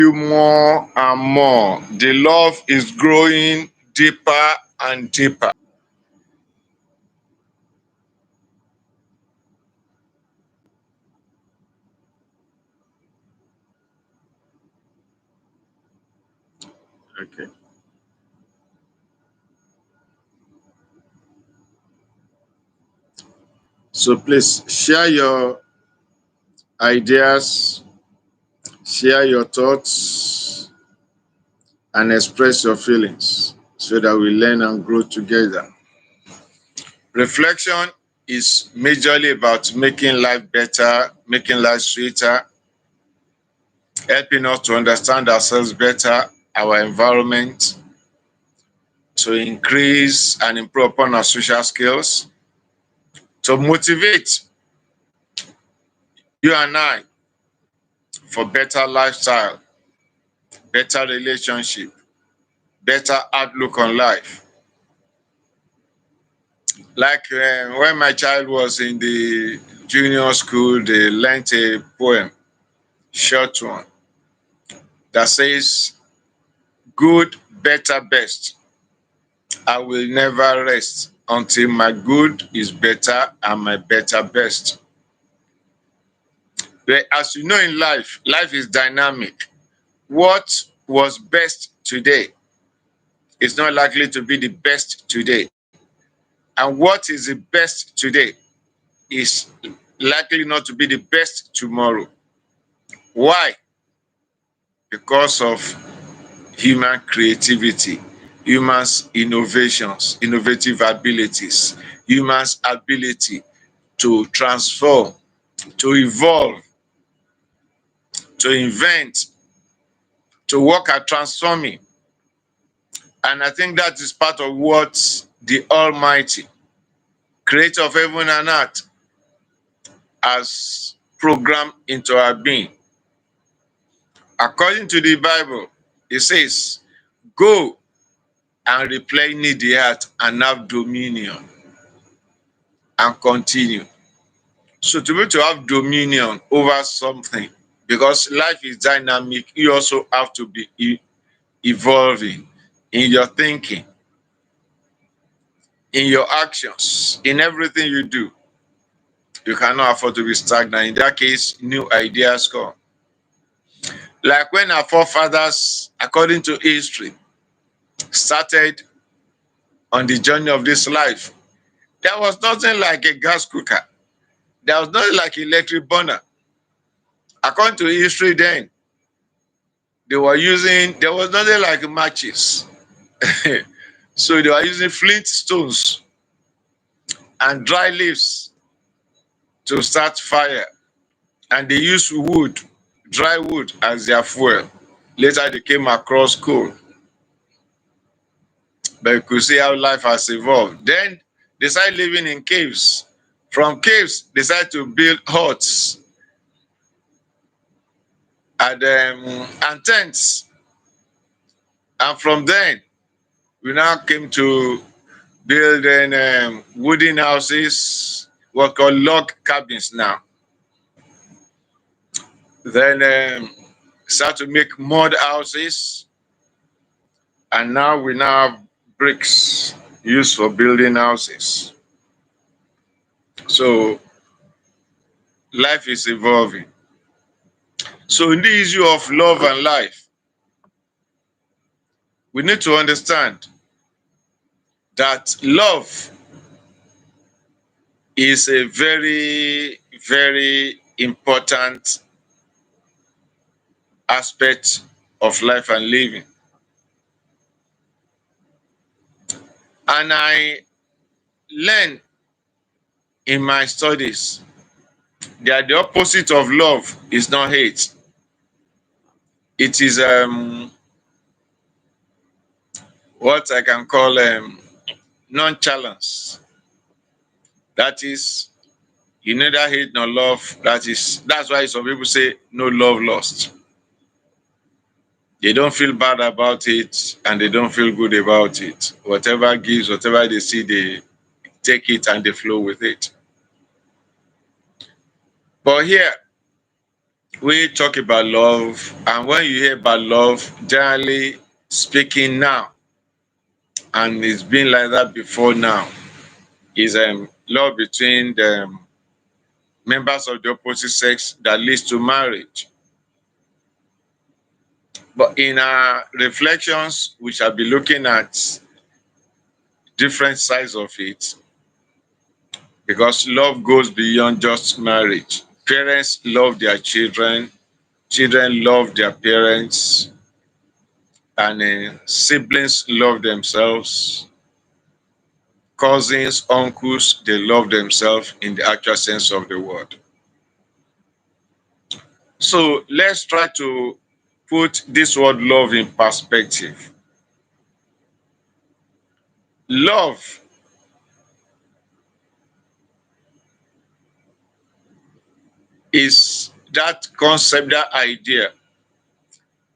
You more and more. The love is growing deeper and deeper. Okay. So please share your ideas, share your thoughts, and express your feelings so that we learn and grow together. Reflection is majorly about making life better, making life sweeter, helping us to understand ourselves better, our environment, to increase and improve upon our social skills, to motivate you and I for better lifestyle, better relationship, better outlook on life. Like when my child was in the junior school, they learnt a poem, short one, that says, good, better, best. I will never rest until my good is better and my better best. But as you know in life, life is dynamic. What was best today is not likely to be the best today. And what is the best today is likely not to be the best tomorrow. Why? Because of human creativity, humans' innovations, innovative abilities, humans' ability to transform, to evolve, to invent, to work at transforming. And I think that is part of what the Almighty, creator of heaven and earth, has programmed into our being. According to the Bible, it says, go and replenish the earth and have dominion and continue. So to be able to have dominion over something, because life is dynamic, you also have to be evolving in your thinking, in your actions, in everything you do. You cannot afford to be stagnant. In that case, new ideas come. Like when our forefathers, according to history, started on the journey of this life, there was nothing like a gas cooker. There was nothing like electric burner. According to history then, there was nothing like matches. So they were using flint stones and dry leaves to start fire. And they used wood, dry wood, as their fuel. Later they came across coal. But you could see how life has evolved. Then they started living in caves. From caves, they started to build huts and tents. And from then, we now came to building wooden houses, what called log cabins now. Then start to make mud houses, and now we now have bricks used for building houses. So life is evolving. So in the issue of love and life, we need to understand that love is a very, very important aspect of life and living. And I learned in my studies that the opposite of love is not hate. It is what I can call nonchalance. That is, you neither hate nor love. That's why some people say no love lost. They don't feel bad about it and they don't feel good about it. Whatever gives, whatever they see, they take it and they flow with it. But here, we talk about love, and when you hear about love, generally speaking now, and it's been like that before now, is love between the members of the opposite sex that leads to marriage. But in our reflections, we shall be looking at different sides of it because love goes beyond just marriage. Parents love their children, children love their parents, and siblings love themselves. Cousins, uncles, they love themselves in the actual sense of the word. So let's try to put this word love in perspective. Love is that concept, that idea,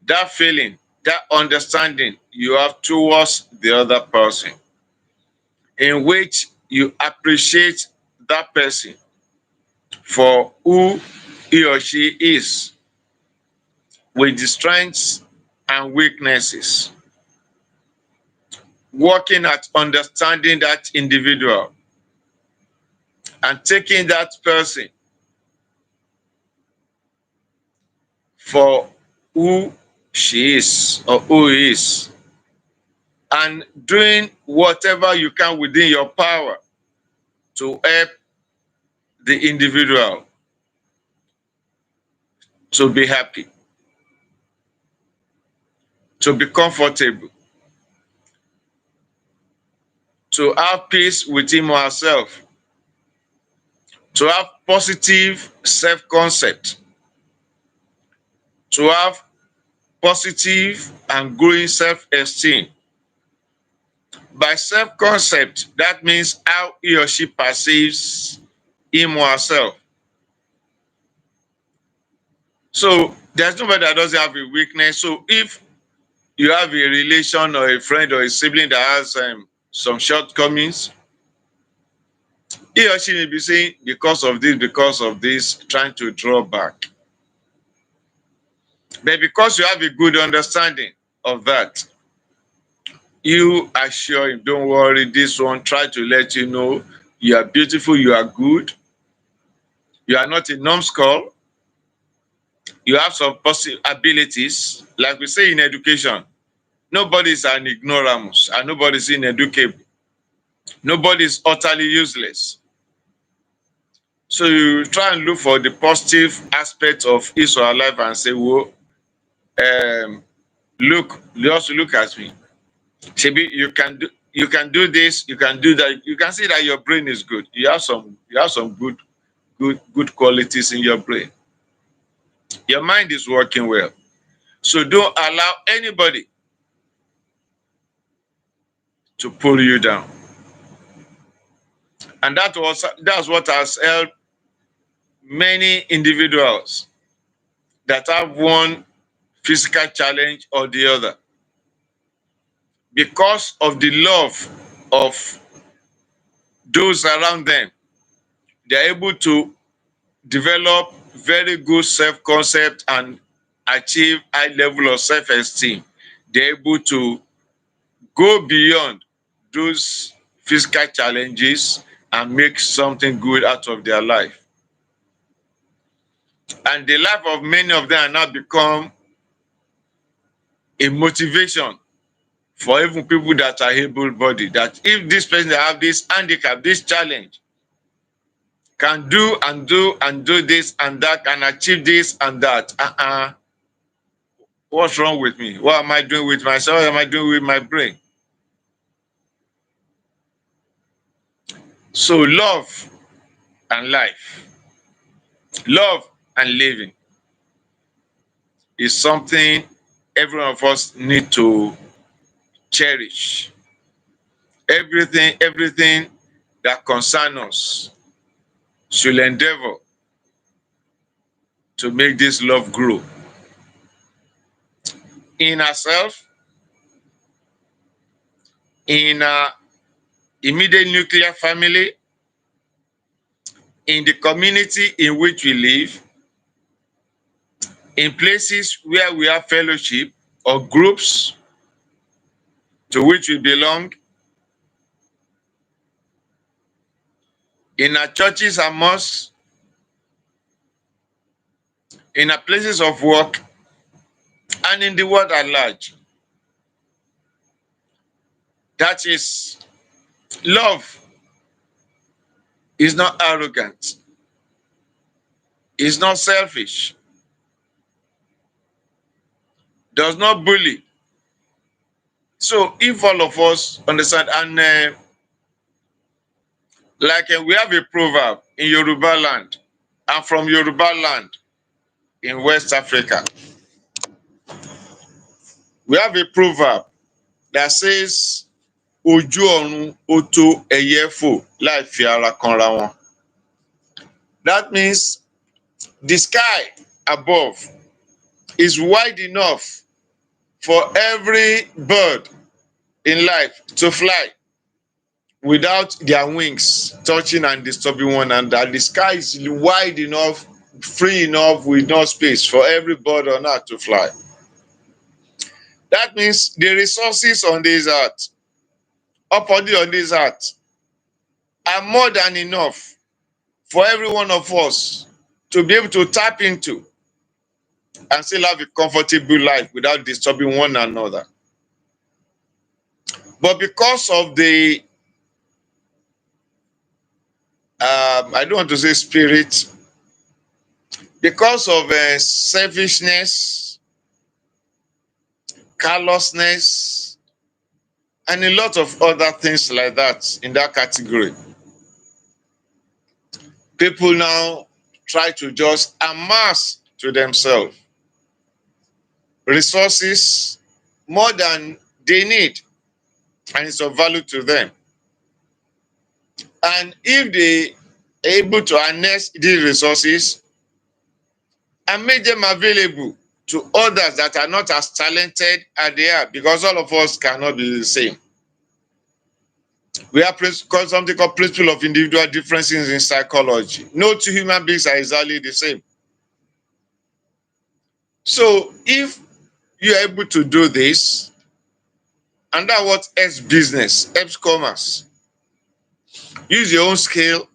that feeling, that understanding you have towards the other person, in which you appreciate that person for who he or she is, with the strengths and weaknesses, working at understanding that individual and taking that person for who she is or who he is, and doing whatever you can within your power to help the individual to be happy, to be comfortable, to have peace with him or herself, to have positive self concept, to have positive and growing self esteem. By self concept, that means how he or she perceives him or herself. So there's nobody that doesn't have a weakness. So if you have a relation or a friend or a sibling that has some shortcomings, he or she may be saying, because of this, trying to draw back. But because you have a good understanding of that, you assure him, don't worry, this one, try to let you know you are beautiful, you are good, you are not a numbskull, you have some positive abilities. Like we say in education, nobody is an ignoramus and nobody is ineducable. Nobody is utterly useless. So you try and look for the positive aspect of his or her life and say, well, look, just look at me. Shebi, you can do this, you can do that. You can see that your brain is good. You have some good qualities in your brain. Your mind is working well. So don't allow anybody to pull you down. And that's what has helped many individuals that have one physical challenge or the other. Because of the love of those around them, they're able to develop very good self-concept and achieve high level of self-esteem. They're able to go beyond those physical challenges and make something good out of their life. And the life of many of them now become a motivation for even people that are able-bodied. That if this person that have this handicap, this challenge, can do and do and do this and that, can achieve this and that, what's wrong with me? What am I doing with myself? What am I doing with my brain? So love and life, love and living is something every one of us need to cherish. Everything that concerns us should endeavor to make this love grow in ourselves, in our immediate nuclear family, in the community in which we live, in places where we have fellowship or groups to which we belong, in our churches and mosques, in our places of work, and in the world at large. That is, love is not arrogant, is not selfish, does not bully. So if all of us understand, and we have a proverb in Yoruba land, and from Yoruba land in West Africa, we have a proverb that says, ojú ọ̀run ó tó ẹyẹ fò láì fi ara kanra wọn. That means the sky above is wide enough for every bird in life to fly without their wings touching and disturbing one another. The sky is wide enough, free enough, with no space for every bird on earth to fly. That means the resources on this earth, upwardly on this earth, are more than enough for every one of us to be able to tap into and still have a comfortable life without disturbing one another. But because of the, I don't want to say spirit, because of selfishness, callousness, and a lot of other things like that in that category, people now try to just amass to themselves resources more than they need, and it's of value to them. And if they are able to harness these resources and make them available to others that are not as talented as they are, because all of us cannot be the same. We have something called principle of individual differences in psychology. No two human beings are exactly the same. So if you are able to do this, and that's what helps business, helps commerce. Use your own skill,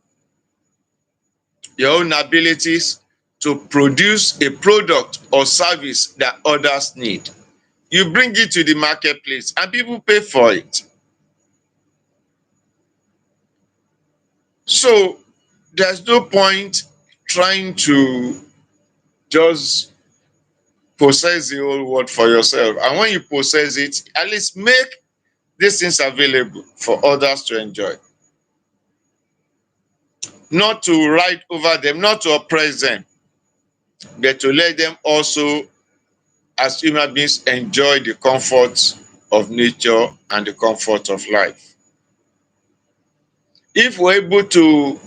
your own abilities to produce a product or service that others need. You bring it to the marketplace and people pay for it. So there's no point trying to just possess the whole world for yourself. And when you possess it, at least make these things available for others to enjoy. Not to ride over them, not to oppress them, but to let them also, as human beings, enjoy the comforts of nature and the comfort of life. If we're able to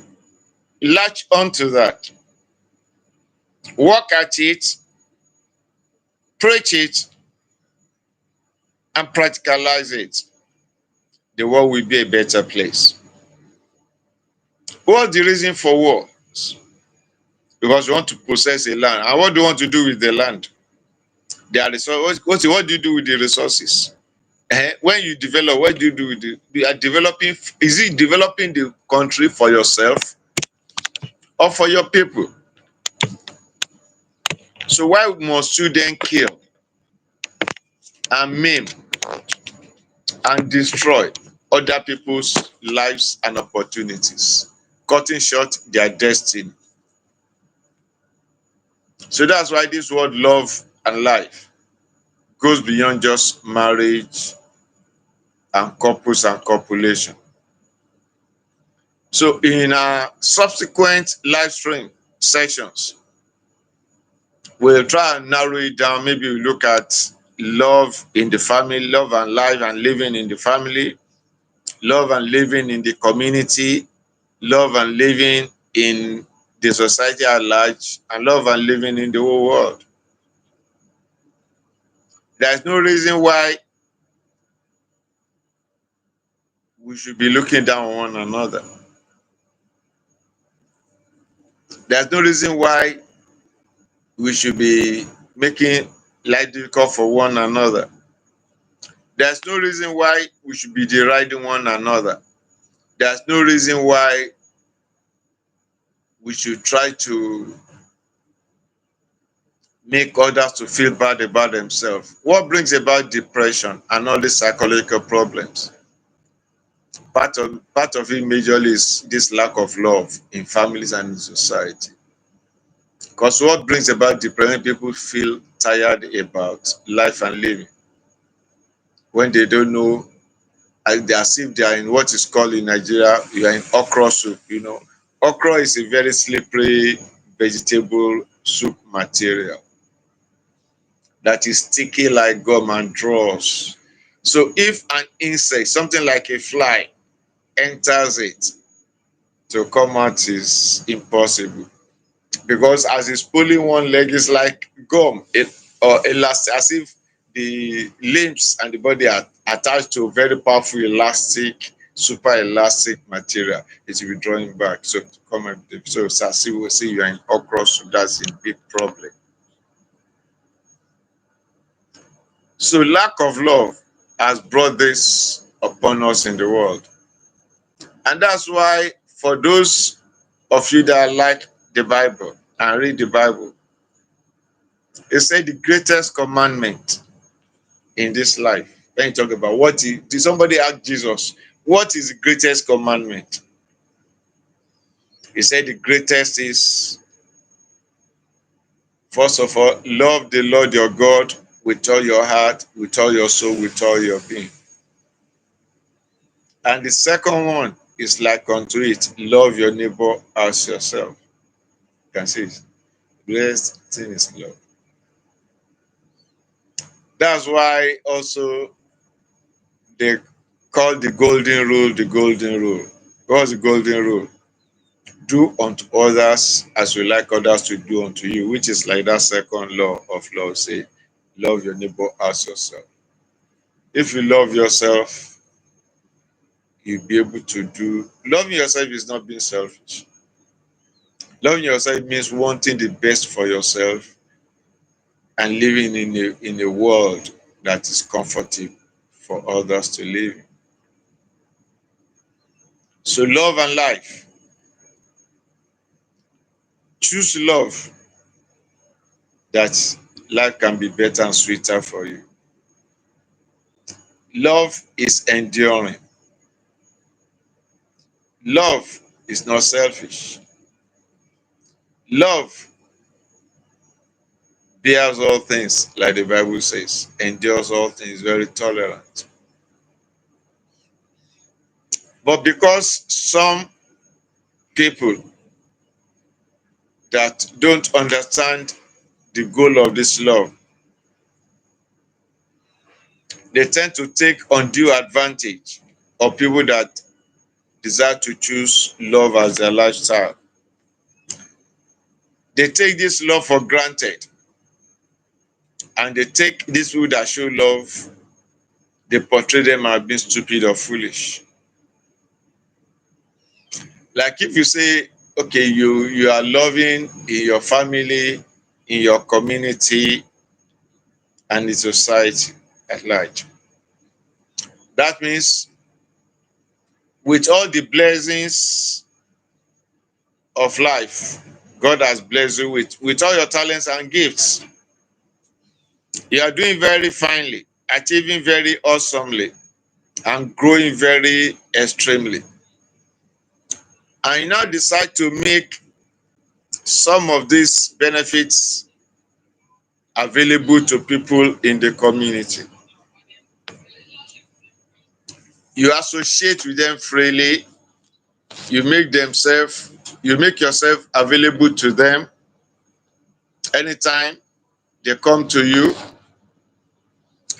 latch onto that, work at it, preach it, and practicalize it, the world will be a better place. What's the reason for wars? Because we want to possess a land. And what do you want to do with the land? There are resources. What do you do with the resources? When you develop, what do you do with it? You are developing. Is it developing the country for yourself or for your people? So why must you then kill and maim and destroy other people's lives and opportunities, cutting short their destiny? So that's why this word love and life goes beyond just marriage and couples and copulation. So in our subsequent live stream sessions, we'll try and narrow it down. Maybe we look at love in the family, love and life and living in the family, love and living in the community, love and living in the society at large, and love and living in the whole world. There's no reason why we should be looking down on one another. There's no reason why we should be making life difficult for one another. There's no reason why we should be deriding one another. There's no reason why we should try to make others to feel bad about themselves. What brings about depression and all these psychological problems? Part of it majorly is this lack of love in families and in society. Because what brings about depression, people feel tired about life and living when they don't know, as if they are in what is called in Nigeria, you are in okra soup. Okra is a very slippery vegetable soup material that is sticky like gum and draws. So if an insect, something like a fly, enters it, to come out is impossible, because as it's pulling one leg, it's like gum, or elastic, as if the limbs and the body are attached to a very powerful elastic, super elastic material. It will be drawing back. So to come and so see, will see you are in okra, so that's a big problem. So lack of love has brought this upon us in the world. And that's why for those of you that like the Bible and read the Bible, it said the greatest commandment in this life. When you talk about did somebody ask Jesus, what is the greatest commandment? He said the greatest is, first of all, love the Lord your God with all your heart, with all your soul, with all your being. And the second one is like unto it, love your neighbor as yourself. You can see it. The greatest thing is love. That's why also they call the golden rule the golden rule. What's the golden rule? Do unto others as you like others to do unto you, which is like that second law of love, say, love your neighbor as yourself. If you love yourself, you'll be able to do. Loving yourself is not being selfish. Loving yourself means wanting the best for yourself and living in a world that is comfortable for others to live in. So love and life. Choose love, that life can be better and sweeter for you. Love is enduring. Love is not selfish. Love bears all things, like the Bible says, endures all things, very tolerant. But because some people that don't understand the goal of this love, they tend to take undue advantage of people that desire to choose love as their lifestyle. They take this love for granted, and they take these people that show love, they portray them as being stupid or foolish. Like if you say, okay, you are loving in your family, in your community, and in society at large. That means with all the blessings of life, God has blessed you with all your talents and gifts. You are doing very finely, achieving very awesomely, and growing very extremely. And you now decide to make some of these benefits available to people in the community. You associate with them freely, you you make yourself available to them anytime they come to you,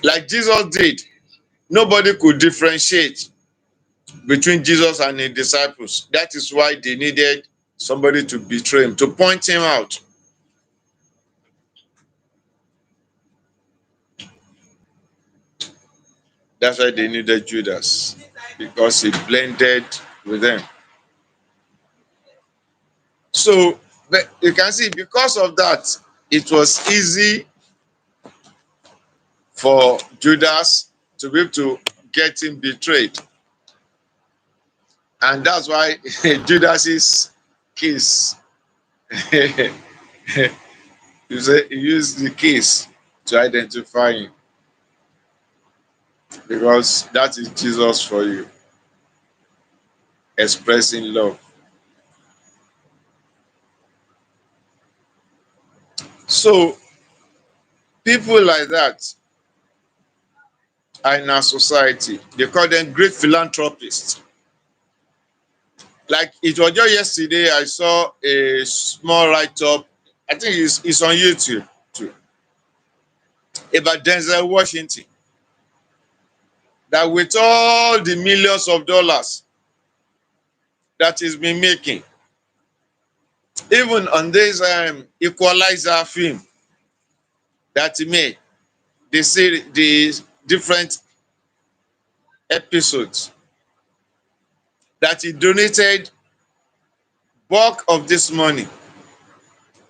like Jesus did. Nobody could differentiate between Jesus and his disciples. That is why they needed somebody to betray him, to point him out. That's why they needed Judas, because he blended with them. So but you can see, because of that, it was easy for Judas to be able to get him betrayed. And that's why Judas's kiss, you say he used the kiss to identify him, because that is Jesus for you, expressing love. So people like that are in our society. They call them great philanthropists. Like it was just yesterday, I saw a small write-up. I think it's on YouTube too, about Denzel Washington. That with all the millions of dollars that he's been making, even on this Equalizer film that he made, the different episodes, that he donated bulk of this money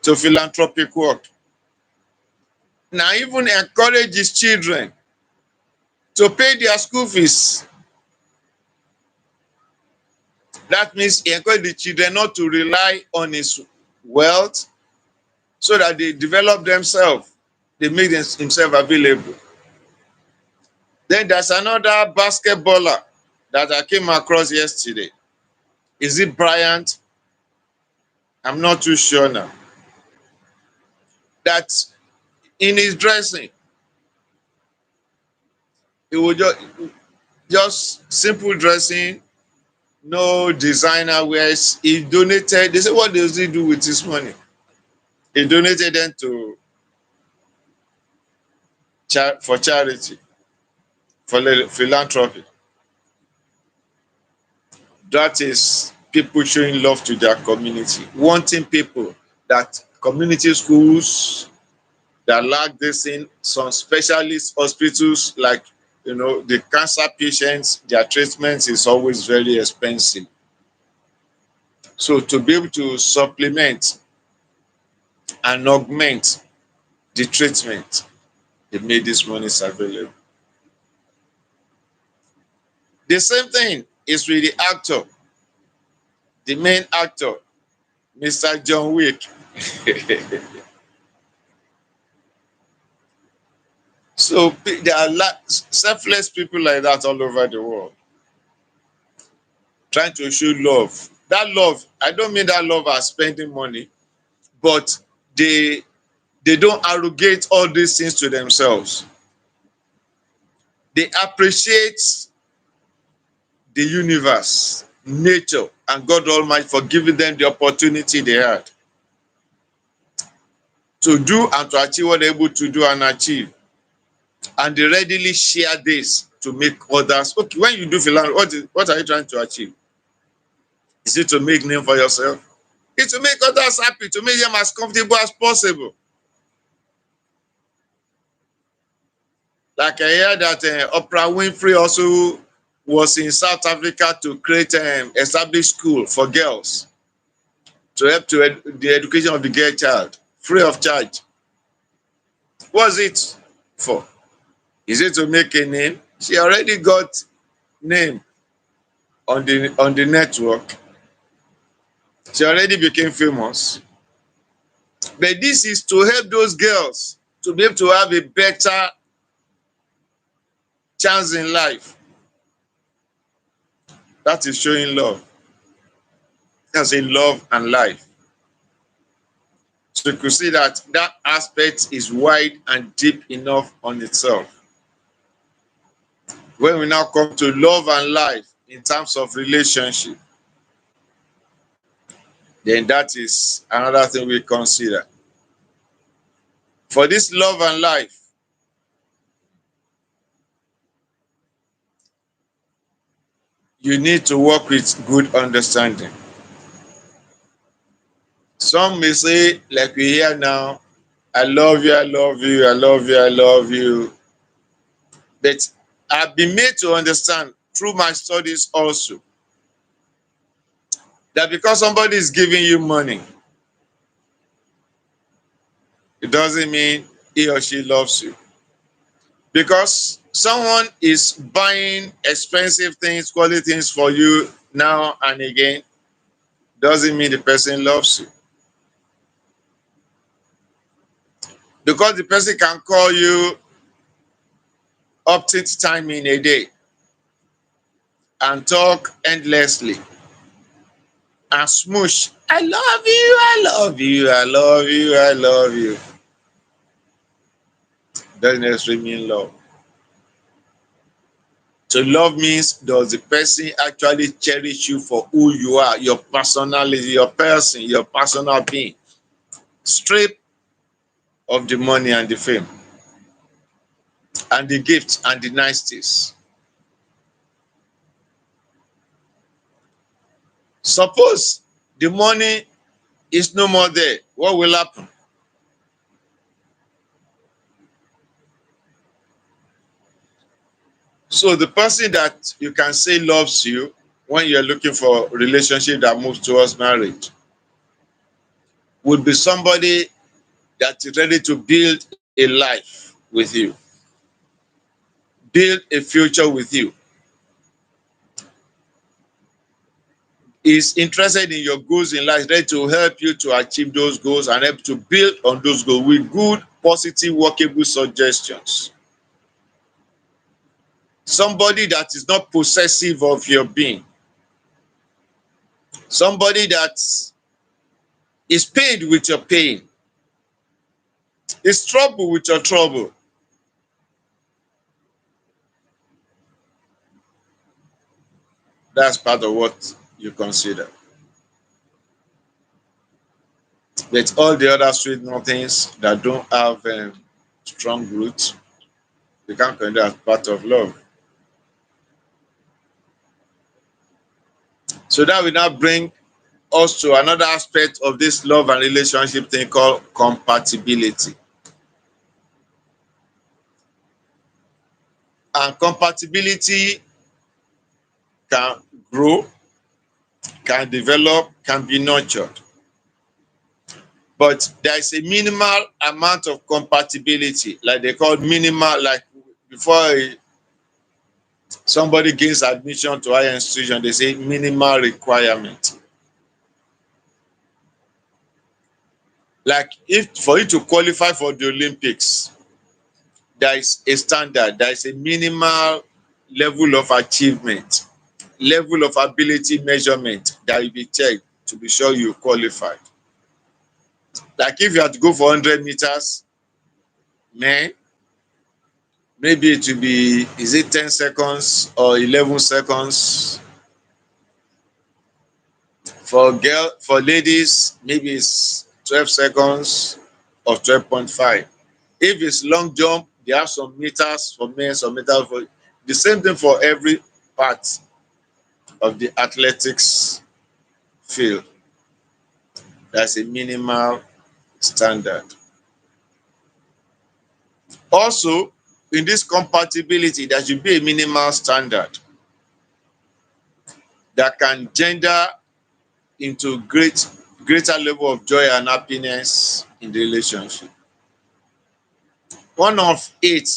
to philanthropic work. Now even encourage his children to pay their school fees. That means he encouraged the children not to rely on his wealth, so that they develop themselves. They make himself available. Then there's another basketballer that I came across yesterday. Is it Bryant? I'm not too sure now. That in his dressing, he would just simple dressing, no designer wears. He donated. They say, what does he do with his money? He donated them to for charity, for philanthropy. That is people showing love to their community, wanting people that community schools that lack this in some specialist hospitals, like the cancer patients, their treatment is always very expensive. So to be able to supplement and augment the treatment, they made this money available. The same thing is with the actor, the main actor, Mr. John Wick. So there are selfless people like that all over the world, trying to show love. That love, I don't mean that love as spending money, but they don't arrogate all these things to themselves. They appreciate the universe, nature, and God Almighty for giving them the opportunity they had to do and to achieve what they're able to do and achieve. And they readily share this to make others. Okay, when you do philanthropy, what are you trying to achieve? Is it to make name for yourself? It's to make others happy, to make them as comfortable as possible. Like I hear that Oprah Winfrey also was in South Africa to create established school for girls to help the education of the girl child, free of charge. What's it for? Is it to make a name? She already got name on the network. She already became famous. But this is to help those girls to be able to have a better chance in life. That is showing love. That's a love and life. So you could see that aspect is wide and deep enough on itself. When we now come to love and life in terms of relationship, then that is another thing we consider. For this love and life, you need to work with good understanding. Some may say, like we hear now, I love you, I love you, I love you, I love you. But I've been made to understand through my studies also that because somebody is giving you money, it doesn't mean he or she loves you. Because someone is buying expensive things, quality things for you now and again, doesn't mean the person loves you. Because the person can call you up to time in a day and talk endlessly and smoosh. I love you, I love you, I love you, I love you. Doesn't necessarily mean love. So love means, does the person actually cherish you for who you are, your personality, your person, your personal being, strip of the money and the fame and the gifts and the niceties. Suppose the money is no more there, what will happen? So the person that you can say loves you when you're looking for a relationship that moves towards marriage would be somebody that is ready to build a life with you, build a future with you, is interested in your goals in life, ready to help you to achieve those goals and help to build on those goals with good, positive, workable suggestions. Somebody that is not possessive of your being. Somebody that is pained with your pain, is troubled with your trouble. That's part of what you consider. But all the other sweet nothings that don't have strong roots, you can't consider as part of love. So that will now bring us to another aspect of this love and relationship thing called compatibility. And compatibility can grow, can develop, can be nurtured. But there is a minimal amount of compatibility, like they call minimal, like before somebody gains admission to higher institution, they say minimal requirement. Like if for you to qualify for the Olympics, there is a standard, there is a minimal level of achievement, level of ability measurement that will be checked to be sure you qualified. Like if you have to go for 100 meters, man, maybe it will be, is it 10 seconds or 11 seconds? For ladies, maybe it's 12 seconds or 12.5. If it's long jump, they have some meters for men, some meters for the same thing for every part of the athletics field. That's a minimal standard. Also, in this compatibility, there should be a minimal standard that can gender into greater level of joy and happiness in the relationship. One of it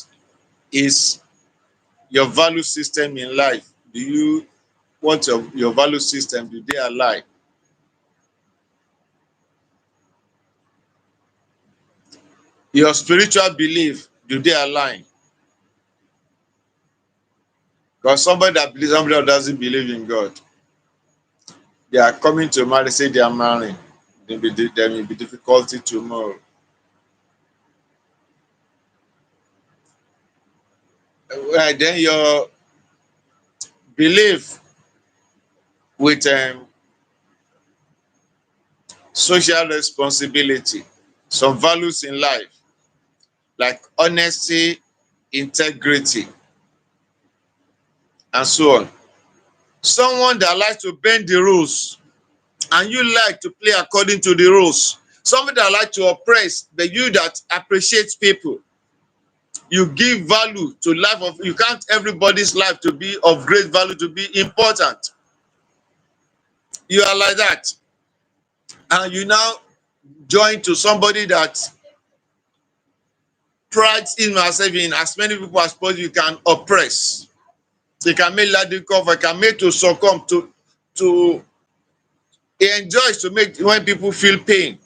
is your value system in life. Do you want your value system, do they align? Your spiritual belief, do they align? Because somebody that believes, somebody that doesn't believe in God, they are coming to marry, say they are marrying. There may be difficulty tomorrow. Then your belief with social responsibility, some values in life like honesty, integrity, and so on. Someone that likes to bend the rules and you like to play according to the rules. Somebody that likes to oppress, but you that appreciates people. You give value to life of, you count everybody's life to be of great value, to be important. You are like that. And you now join to somebody that prides in herself in as many people as possible you can oppress. So you can make lady cover, you can make to succumb to he enjoys to make when people feel pain.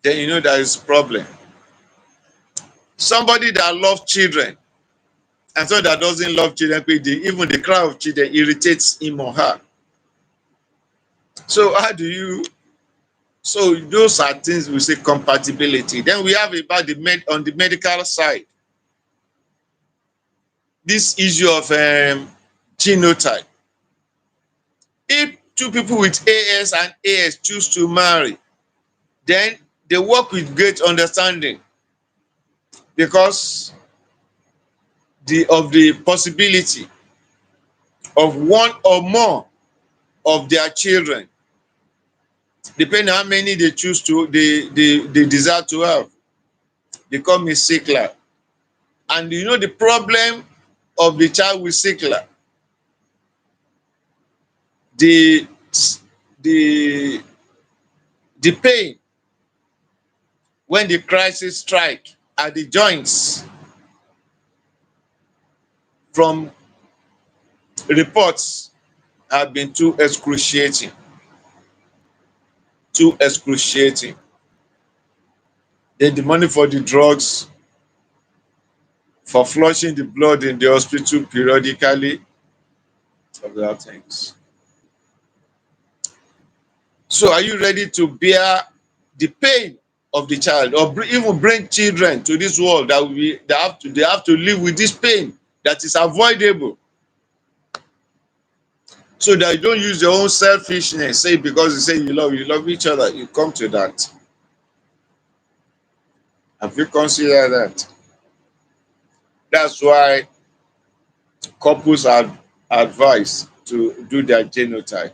Then you know there is problem. Somebody that loves children and so that doesn't love children, even the cry of children irritates him or her. So how do you so those are things we say compatibility. Then we have about on the medical side, this issue of genotype. If two people with AS and AS choose to marry, then they work with great understanding because the possibility of one or more of their children, depending on how many they choose to they desire to have, become a sickler. And you know the problem of the child with sickler, the the the pain when the crisis strike at the joints from reports have been too excruciating, too excruciating. Then the money for the drugs, for flushing the blood in the hospital periodically, other things. So are you ready to bear the pain of the child, or even bring children to this world that they have to live with this pain that is avoidable, so that you don't use your own selfishness, say because you say you love each other, you come to that. Have you considered that? That's why couples are advised to do their genotype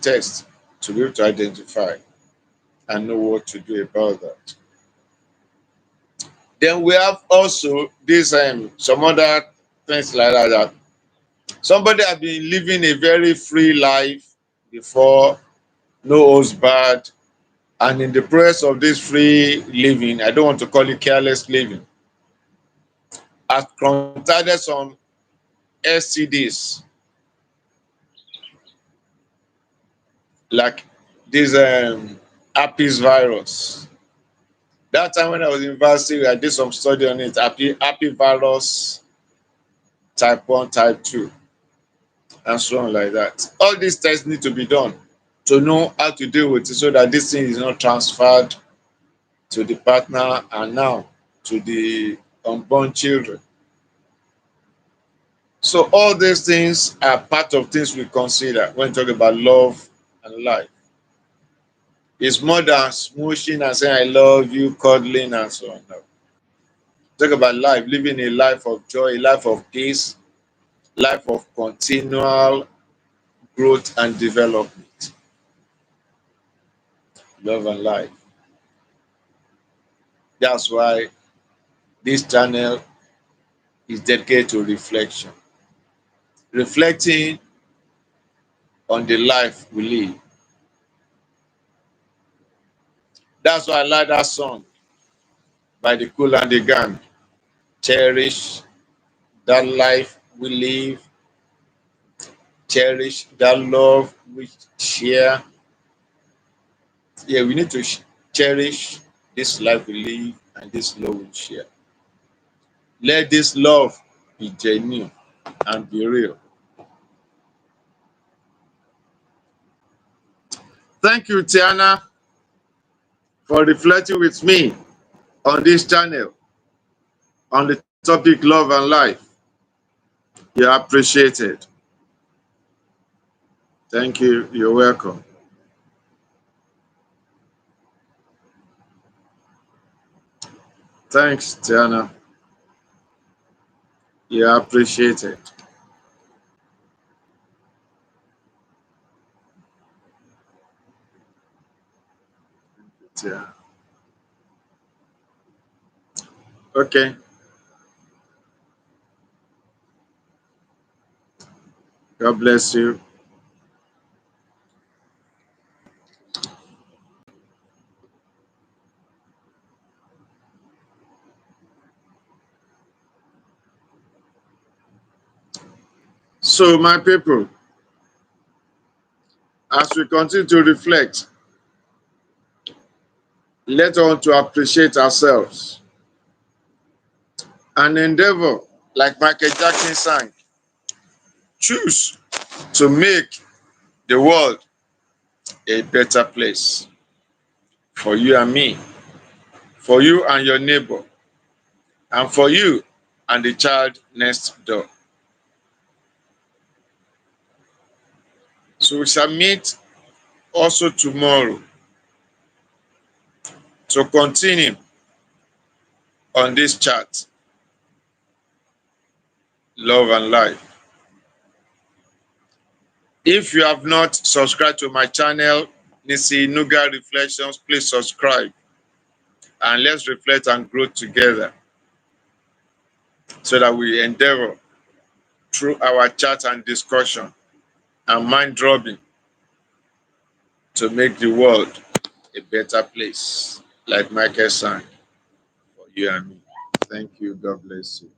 test to be able to identify and know what to do about that. Then we have also this some other things like that. Somebody has been living a very free life before, no holds barred, and in the process of this free living, I don't want to call it careless living, has contracted some STDs like this herpes virus. That time when I was in university, I did some study on it, happy virus type 1, type 2, and so on like that. All these tests need to be done to know how to deal with it so that this thing is not transferred to the partner and now to the unborn children. So all these things are part of things we consider when we talk about love and life. It's more than smooshing and saying I love you, cuddling and so on. No. Talk about life, living a life of joy, a life of peace, life of continual growth and development. Love and life. That's why this channel is dedicated to reflection. Reflecting on the life we live. That's why I like that song by the Cool and the Gang. Cherish that life we live, cherish that love we share. Yeah, we need to cherish this life we live and this love we share. Let this love be genuine and be real. Thank you, Tiana, for reflecting with me on this channel on the topic love and life. You're appreciated. Thank you. You're welcome. Thanks, Tiana. You're appreciated. Yeah. Okay. God bless you. So, my people, as we continue to reflect, let us to appreciate ourselves and endeavor, like Michael Jackson sang, choose to make the world a better place for you and me, for you and your neighbor, and for you and the child next door. So we shall meet also tomorrow to continue on this chat, Love and Life. If you have not subscribed to my channel, Nisi Nuga Reflections, please subscribe and let's reflect and grow together so that we endeavor through our chat and discussion and mind drubbing to make the world a better place, like Michael sang, for you and me. Thank you. God bless you.